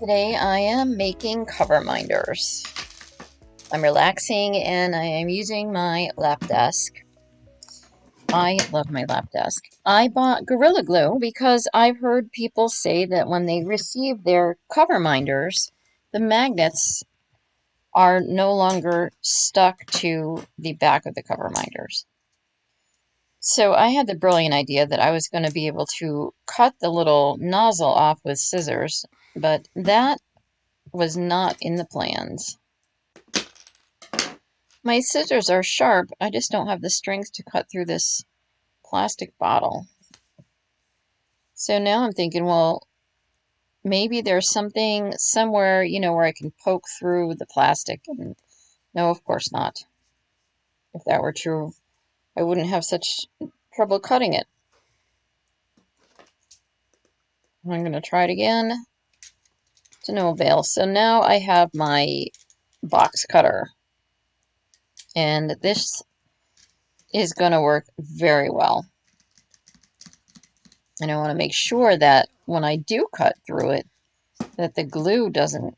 Today I am making cover minders. I'm relaxing and I am using my lap desk. I love my lap desk. I bought Gorilla Glue because I've heard people say that when they receive their cover minders, the magnets are no longer stuck to the back of the cover minders. So I had the brilliant idea that I was going to be able to cut the little nozzle off with scissors, but that was not in the plans. My scissors are sharp, I just don't have the strength to cut through this plastic bottle. So now I'm thinking, well, maybe there's something somewhere, where I can poke through the plastic. And no, of course not. If that were true, I wouldn't have such trouble cutting it. I'm going to try it again. To no avail. So now I have my box cutter. And this is going to work very well. And I want to make sure that when I do cut through it, that the glue doesn't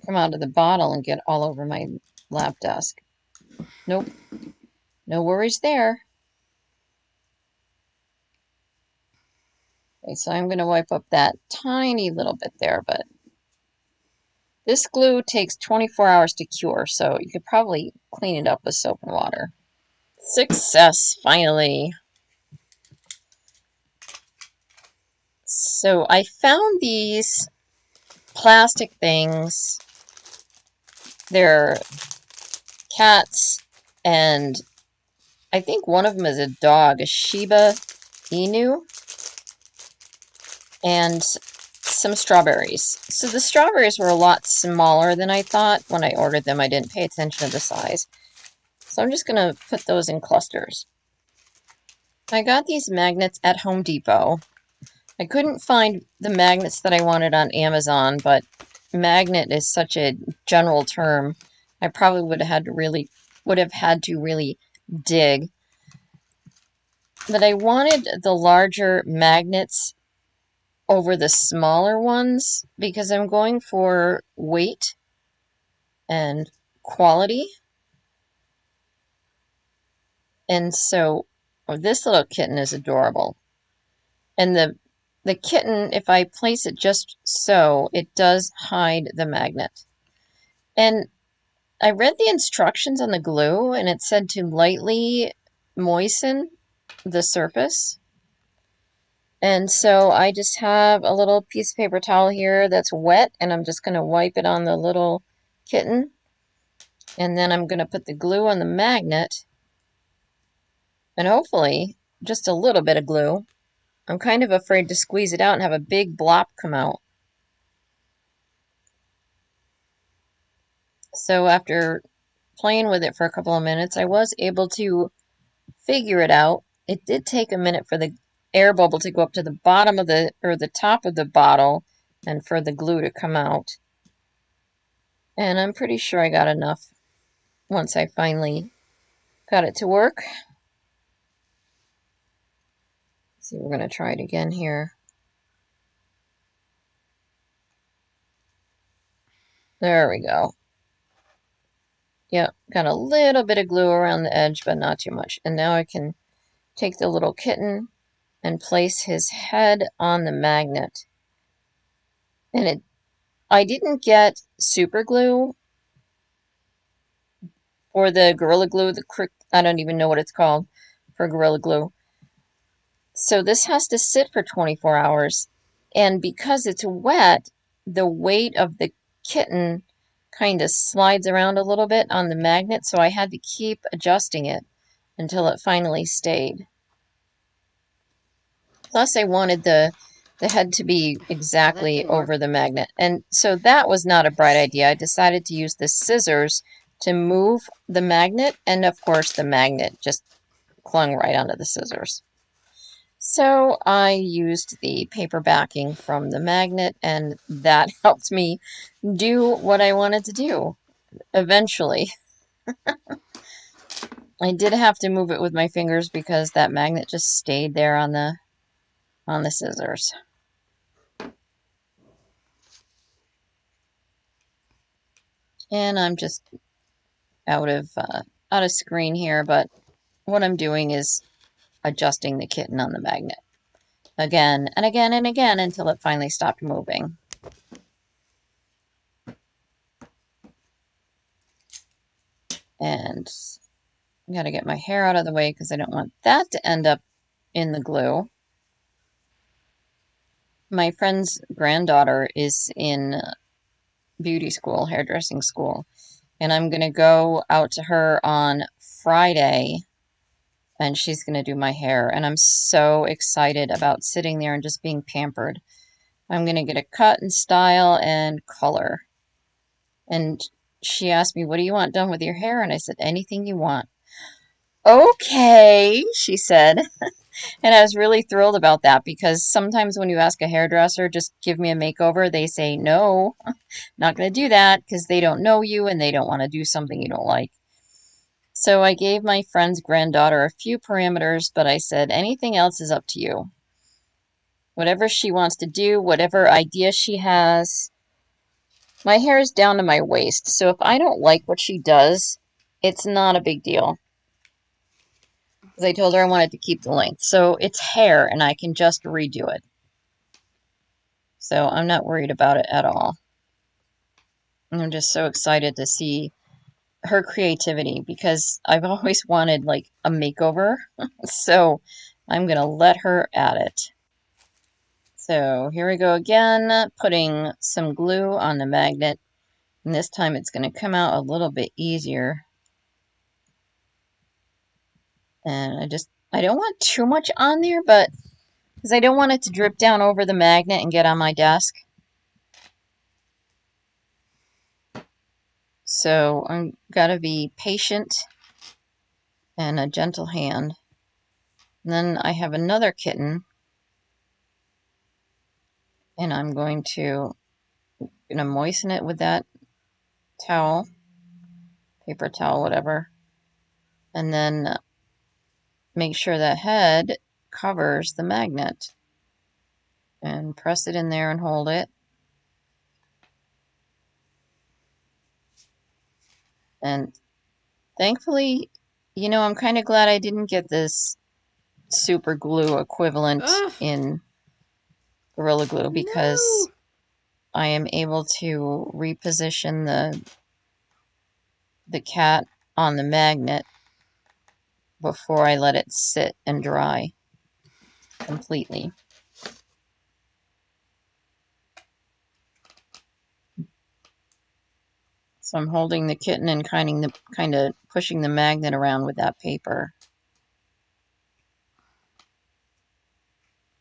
come out of the bottle and get all over my lap desk. Nope. No worries there. Okay, so I'm going to wipe up that tiny little bit there, but this glue takes 24 hours to cure, so you could probably clean it up with soap and water. Success, finally. So I found these plastic things. They're cats, and I think one of them is a dog, a Shiba Inu, and some strawberries. So the strawberries were a lot smaller than I thought. When I ordered them, I didn't pay attention to the size. So I'm just going to put those in clusters. I got these magnets at Home Depot. I couldn't find the magnets that I wanted on Amazon, but magnet is such a general term. I probably would have had to really dig. But I wanted the larger magnets over the smaller ones because I'm going for weight and quality. And so this little kitten is adorable. And the kitten, if I place it just so, it does hide the magnet. And I read the instructions on the glue, and it said to lightly moisten the surface. And so I just have a little piece of paper towel here that's wet, and I'm just going to wipe it on the little kitten. And then I'm going to put the glue on the magnet, and hopefully just a little bit of glue. I'm kind of afraid to squeeze it out and have a big blop come out. So after playing with it for a couple of minutes, I was able to figure it out. It did take a minute for the air bubble to go up to the bottom of the top of the bottle and for the glue to come out. And I'm pretty sure I got enough once I finally got it to work. Let's see, we're going to try it again here. There we go. Yep, got a little bit of glue around the edge, but not too much. And now I can take the little kitten and place his head on the magnet. And I didn't get super glue or the Gorilla Glue, I don't even know what it's called for Gorilla Glue. So this has to sit for 24 hours. And because it's wet, the weight of the kitten kind of slides around a little bit on the magnet, so I had to keep adjusting it until it finally stayed. Plus, I wanted the head to be exactly over the magnet. And so that was not a bright idea. I decided to use the scissors to move the magnet, and of course the magnet just clung right onto the scissors. So I used the paper backing from the magnet, and that helped me do what I wanted to do eventually. I did have to move it with my fingers because that magnet just stayed there on the scissors. And I'm just out of screen here, but what I'm doing is adjusting the kitten on the magnet again and again and again until it finally stopped moving. And I gotta get my hair out of the way because I don't want that to end up in the glue. My friend's granddaughter is in beauty school, hairdressing school, and I'm gonna go out to her on Friday and she's gonna do my hair. And I'm so excited about sitting there and just being pampered. I'm gonna get a cut and style and color. And she asked me, "What do you want done with your hair?" And I said, "Anything you want." "Okay," she said. And I was really thrilled about that because sometimes when you ask a hairdresser, just give me a makeover, they say, no, not going to do that because they don't know you and they don't want to do something you don't like. So I gave my friend's granddaughter a few parameters, but I said, anything else is up to you. Whatever she wants to do, whatever idea she has. My hair is down to my waist, so if I don't like what she does, it's not a big deal. Because I told her I wanted to keep the length. So it's hair, and I can just redo it. So I'm not worried about it at all. I'm just so excited to see her creativity because I've always wanted like a makeover. So I'm going to let her at it. So here we go again, putting some glue on the magnet. And this time it's going to come out a little bit easier. And I don't want too much on there, but because I don't want it to drip down over the magnet and get on my desk. So I'm got to be patient and a gentle hand. And then I have another kitten, and I'm going to moisten it with that towel, paper towel, whatever, and then make sure the head covers the magnet. And press it in there and hold it. And thankfully, I'm kind of glad I didn't get this super glue equivalent in Gorilla Glue because I am able to reposition the cat on the magnet before I let it sit and dry completely. So I'm holding the kitten and kind of pushing the magnet around with that paper.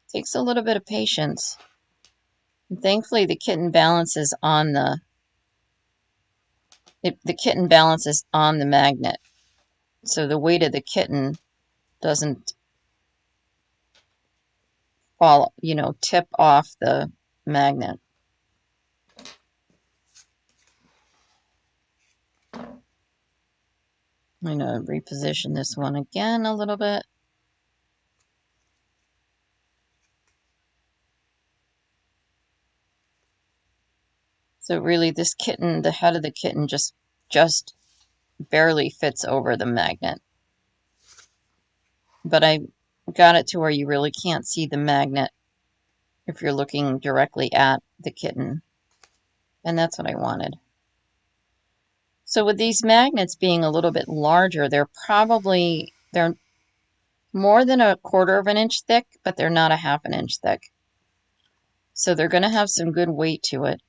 It takes a little bit of patience. And thankfully the kitten balances on the magnet. So the weight of the kitten doesn't fall, tip off the magnet. I'm going to reposition this one again a little bit. So really this kitten, the head of the kitten just barely fits over the magnet. But I got it to where you really can't see the magnet if you're looking directly at the kitten. And that's what I wanted. So with these magnets being a little bit larger, they're more than 1/4 of an inch thick, but they're not 1/2 an inch thick. So they're going to have some good weight to it.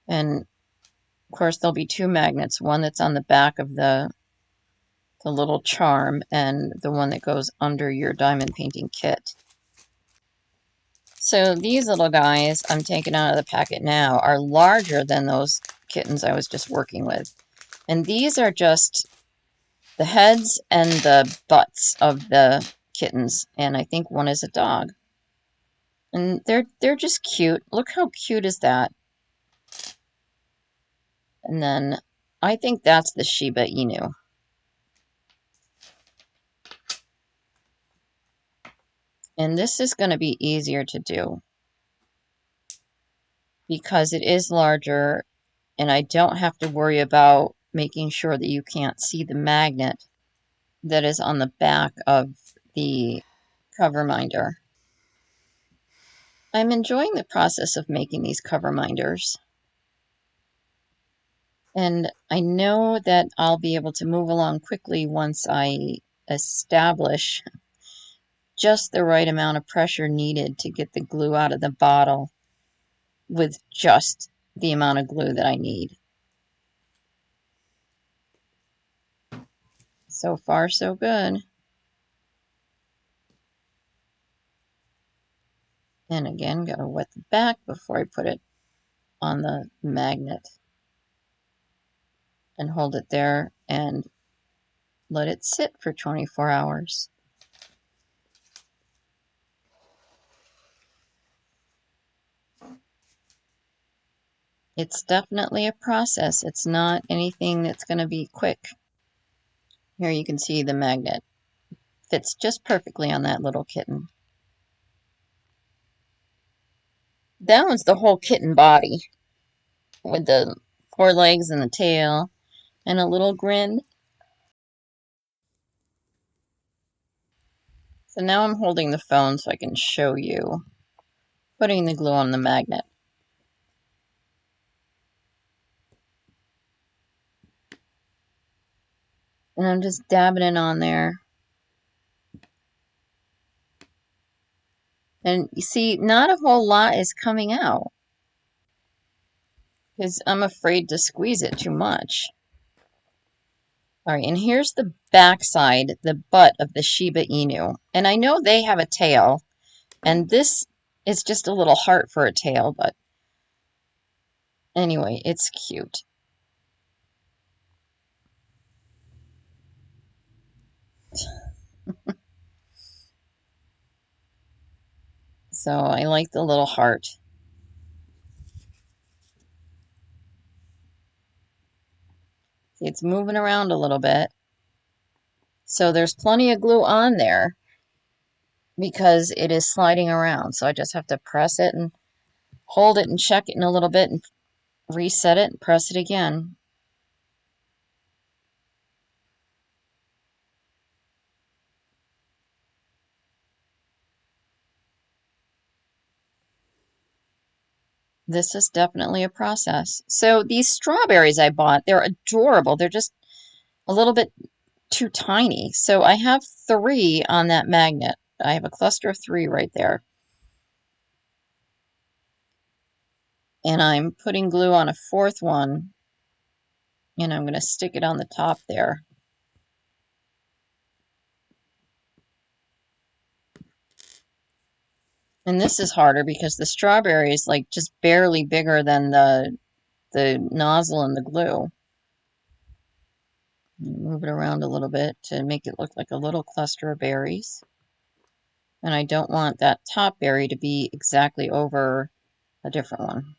And of course there'll be 2 magnets, one that's on the back of the little charm and the one that goes under your diamond painting kit. So these little guys I'm taking out of the packet now are larger than those kittens I was just working with. And these are just the heads and the butts of the kittens. And I think one is a dog. And they're just cute. Look how cute is that? And then I think that's the Shiba Inu. And this is going to be easier to do because it is larger and I don't have to worry about making sure that you can't see the magnet that is on the back of the cover minder. I'm enjoying the process of making these cover minders, and I know that I'll be able to move along quickly once I establish just the right amount of pressure needed to get the glue out of the bottle with just the amount of glue that I need. So far, so good. And again, gotta wet the back before I put it on the magnet and hold it there and let it sit for 24 hours. It's definitely a process. It's not anything that's going to be quick. Here you can see the magnet fits just perfectly on that little kitten. That one's the whole kitten body with the 4 legs and the tail and a little grin. So now I'm holding the phone so I can show you putting the glue on the magnet. And I'm just dabbing it on there. And you see, not a whole lot is coming out because I'm afraid to squeeze it too much. All right, and here's the back side, the butt of the Shiba Inu. And I know they have a tail, and this is just a little heart for a tail, but anyway, it's cute. So I like the little heart. See, it's moving around a little bit. So there's plenty of glue on there because it is sliding around. So I just have to press it and hold it and check it in a little bit and reset it and press it again. This is definitely a process. So these strawberries I bought, they're adorable. They're just a little bit too tiny. So I have 3 on that magnet. I have a cluster of 3 right there. And I'm putting glue on a 4th one. And I'm going to stick it on the top there. And this is harder because the strawberry is like just barely bigger than the nozzle and the glue. Move it around a little bit to make it look like a little cluster of berries. And I don't want that top berry to be exactly over a different one.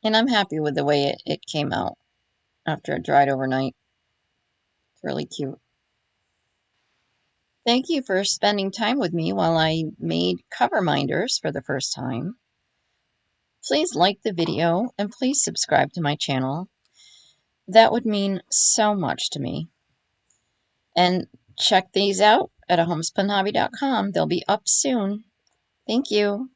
And I'm happy with the way it came out after it dried overnight. It's really cute. Thank you for spending time with me while I made cover minders for the first time. Please like the video and please subscribe to my channel. That would mean so much to me. And check these out at ahomespunhobby.com. They'll be up soon. Thank you.